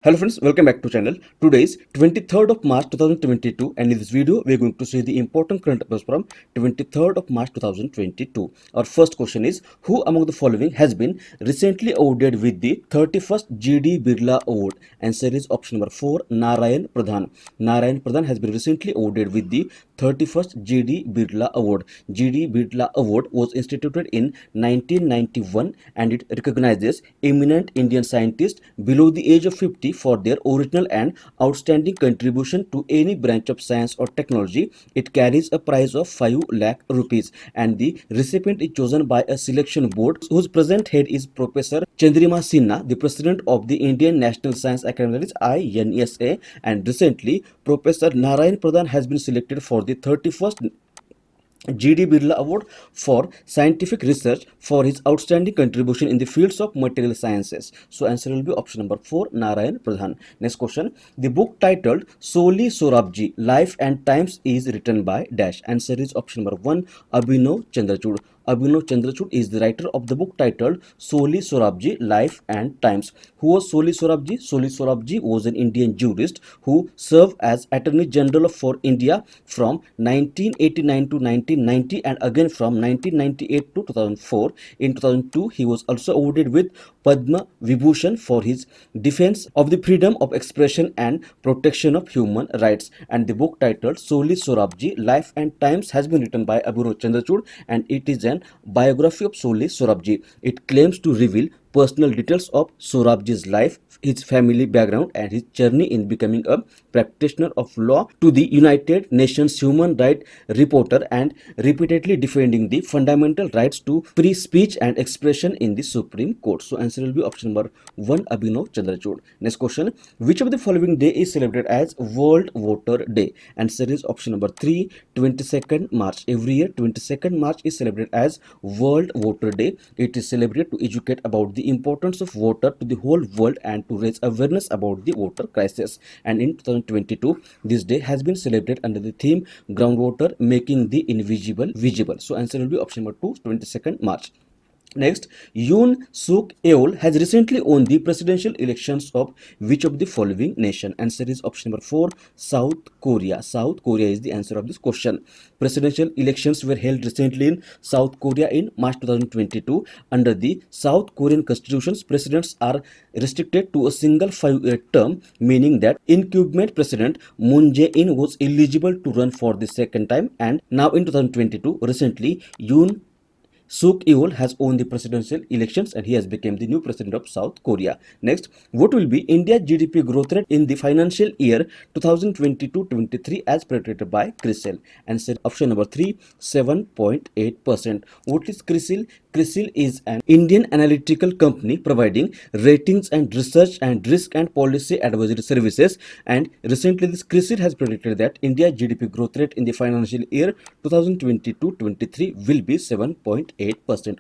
Hello friends, welcome back to channel. Today is 23rd of March 2022 and in this video we are going to see the important current affairs from 23rd of March 2022. Our first question is, who among the following has been recently awarded with the 31st GD Birla Award? Answer is option number 4, Narayan Pradhan. Narayan Pradhan has been recently awarded with the 31st GD Birla Award. GD Birla Award was instituted in 1991 and it recognizes eminent Indian scientists below the age of 50 for their original and outstanding contribution to any branch of science or technology. It carries a prize of 5 lakh rupees and the recipient is chosen by a selection board whose present head is Professor Chandrima Sinha, the president of the Indian National Science Academy, that is INSA, and recently Professor Narayan Pradhan has been selected for the 31st GD Birla Award for scientific research for his outstanding contribution in the fields of material sciences. So answer will be option number 4, Narayan Pradhan. Next question. The book titled Soli Sorabji, Life and Times is written by dash. Answer is option number 1, Abhinav Chandrachud. Abhinav Chandrachud is the writer of the book titled Soli Sorabji, Life and Times. Who was Soli Sorabji? Soli Sorabji was an Indian jurist who served as Attorney General for India from 1989 to 1990 and again from 1998 to 2004. In 2002, he was also awarded with Padma Vibhushan for his defense of the freedom of expression and protection of human rights. And the book titled Soli Sorabji, Life and Times has been written by Abhinav Chandrachud and it is an biography of Soli Sorabji. It claims to reveal personal details of Sorabji's life, his family background and his journey in becoming a practitioner of law to the United Nations human rights reporter and repeatedly defending the fundamental rights to free speech and expression in the Supreme Court. So answer will be option number 1, Abhinav Chandrachud. Next question. Which of the following day is celebrated as World Voter Day? Answer is option number 3, 22nd March. Every year 22nd March is celebrated as World Voter Day. It is celebrated to educate about the importance of voter to the whole world and to raise awareness about the voter crisis. And in 2022, this day has been celebrated under the theme Groundwater, Making the Invisible Visible. So answer will be option number 2, 22nd March. Next, Yoon Suk Yeol has recently won the presidential elections of which of the following nation? Answer is option number 4, South Korea. South Korea is the answer of this question. Presidential elections were held recently in South Korea in March 2022. Under the South Korean constitution, presidents are restricted to a single 5-year term, meaning that incumbent president Moon Jae-in was eligible to run for the second time, and now in 2022, recently Yoon Suk Yeol has won the presidential elections and he has become the new president of South Korea. Next, what will be India's GDP growth rate in the financial year 2022-23 as predicted by CRISIL? Answer option number 3, 7.8%. What is CRISIL? CRISIL is an Indian analytical company providing ratings and research and risk and policy advisory services, and recently this CRISIL has predicted that India's GDP growth rate in the financial year 2022-23 will be 7.8%.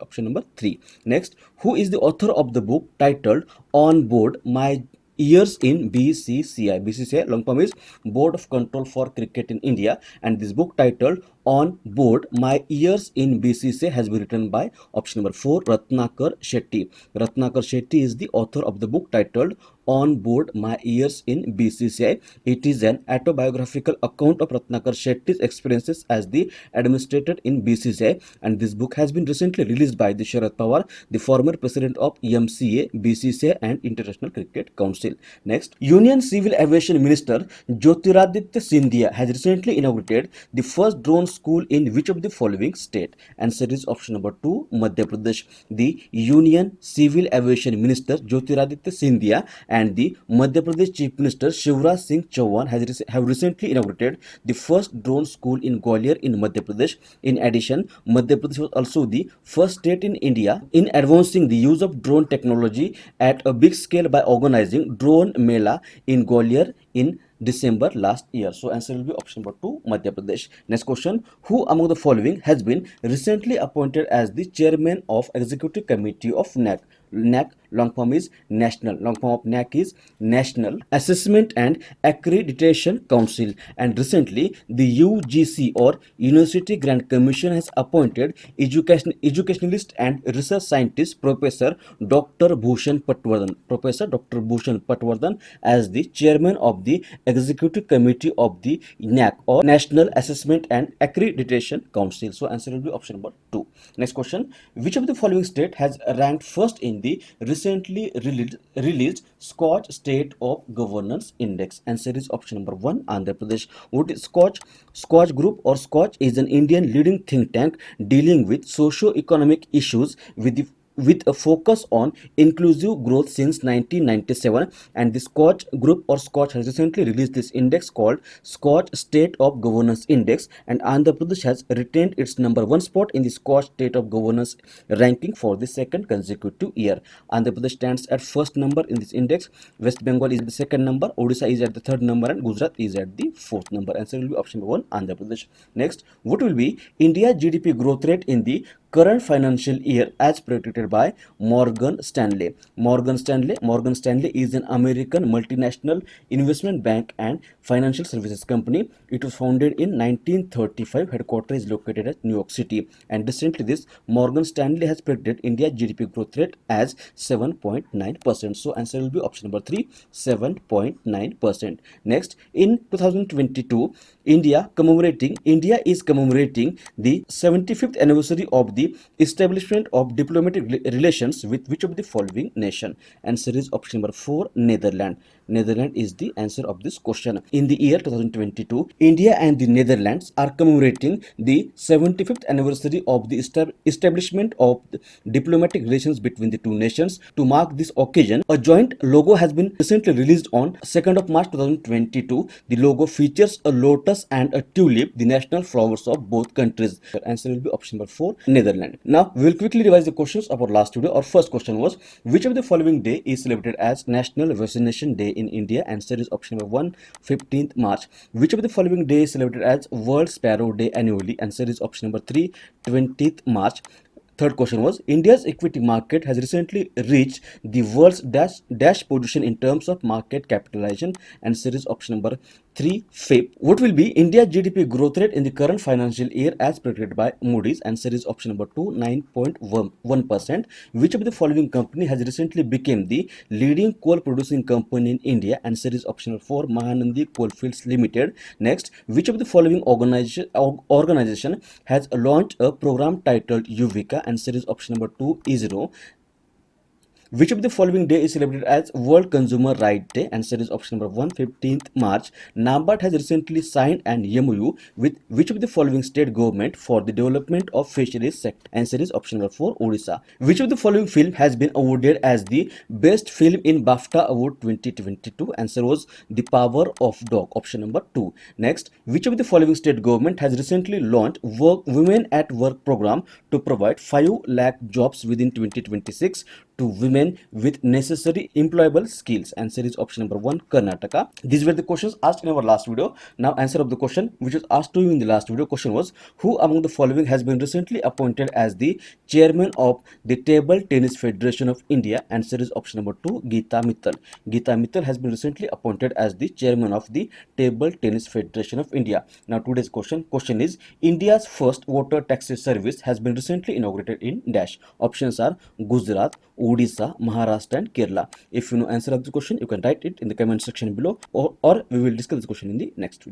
Option number 3. Next, who is the author of the book titled On Board My Years in BCCI? BCCI long form is Board of Control for Cricket in India, and this book titled On Board My Years in BCCI has been written by option number 4, Ratnakar Shetty. Ratnakar Shetty is the author of the book titled On Board My Years in BCCI. It is an autobiographical account of Ratnakar Shetty's experiences as the administrator in BCCI, and this book has been recently released by the Sharad Pawar, the former president of MCA, BCCI and International Cricket Council. Next, Union Civil Aviation Minister Jyotiraditya Scindia has recently inaugurated the first drone school in which of the following state? Answer is option number 2, Madhya Pradesh. The Union Civil Aviation Minister Jyotiraditya Scindia and the Madhya Pradesh Chief Minister Shivraj Singh Chauhan have recently inaugurated the first drone school in Gwalior in Madhya Pradesh. In addition, Madhya Pradesh was also the first state in India in advancing the use of drone technology at a big scale by organizing Drone Mela in Gwalior in December last year. So answer will be option number 2, Madhya Pradesh. Next question. Who among the following has been recently appointed as the chairman of Executive Committee of NAC? NAC, long form is national. Long form of NAC is National Assessment and Accreditation Council. And recently, the UGC or University Grant Commission has appointed educationalist and research scientist Professor Dr. Bhushan Patwardhan as the chairman of the executive committee of the NAC or National Assessment and Accreditation Council. So answer will be option number 2. Next question: which of the following state has ranked first in the recently released Scotch State of Governance Index? Answer is option number 1, Andhra Pradesh. What is Scotch? Scotch Group or Scotch is an Indian leading think tank dealing with socio-economic issues with a focus on inclusive growth since 1997, and the Scotch Group or Scotch has recently released this index called Scotch State of Governance Index, and Andhra Pradesh has retained its number 1 spot in the Scotch State of Governance ranking for the second consecutive year. Andhra Pradesh stands at first number in this index, West Bengal is at the second number, Odisha is at the third number, and Gujarat is at the fourth number. Answer will be option 1, Andhra Pradesh. Next, what will be India's GDP growth rate in the current financial year as predicted by Morgan Stanley? Morgan Stanley is an American multinational investment bank and financial services company. It was founded in 1935. Headquarters is located at New York City. And recently, this Morgan Stanley has predicted India's GDP growth rate as 7.9%. So answer will be option number 3, 7.9%. Next, in 2022, India is commemorating the 75th anniversary of the establishment of diplomatic relations with which of the following nation? Answer is option number 4, Netherlands. Netherlands is the answer of this question. In the year 2022, India and the Netherlands are commemorating the 75th anniversary of the establishment of diplomatic relations between the two nations. To mark this occasion, a joint logo has been recently released on 2nd of March 2022. The logo features a lotus and a tulip, the national flowers of both countries. The answer will be option number 4, Netherlands. Now, we will quickly revise the questions of our last video. Our first question was, which of the following day is celebrated as National Vaccination Day in India? Answer is option number 1, 15th March. Which of the following day is celebrated as World Sparrow Day annually? Answer is option number 3, 20th March. Third question was, India's equity market has recently reached the world's dash position in terms of market capitalization. Answer is option number 3, FIP. What will be India's GDP growth rate in the current financial year as predicted by Moody's? Answer is option number 2, 9.1%. Which of the following company has recently become the leading coal producing company in India? Answer is option number 4, Mahanandi Coalfields Limited. Next, which of the following organization has launched a program titled Yuvika? Answer is option number 2, ISRO. Which of the following day is celebrated as World Consumer Rights Day? Answer is option number 1, 15th March. NABARD has recently signed an MOU with which of the following state government for the development of fisheries sector? Answer is option number 4, Odisha. Which of the following film has been awarded as the best film in BAFTA Award 2022? Answer was The Power of Dog, option number 2. Next, which of the following state government has recently launched Women at Work program to provide 5 lakh jobs within 2026 to women with necessary employable skills? Answer is option number 1, Karnataka. These were the questions asked in our last video. Now answer of the question which was asked to you in the last video. Question was, who among the following has been recently appointed as the chairman of the Table Tennis Federation of India? Answer is option number 2, Geeta Mittal. Geeta Mittal has been recently appointed as the chairman of the Table Tennis Federation of India. Now today's question is, India's first water taxi service has been recently inaugurated in dash. Options are Gujarat, Odisha, Maharashtra and Kerala. If you know answer of the question, you can write it in the comment section below, or we will discuss this question in the next video.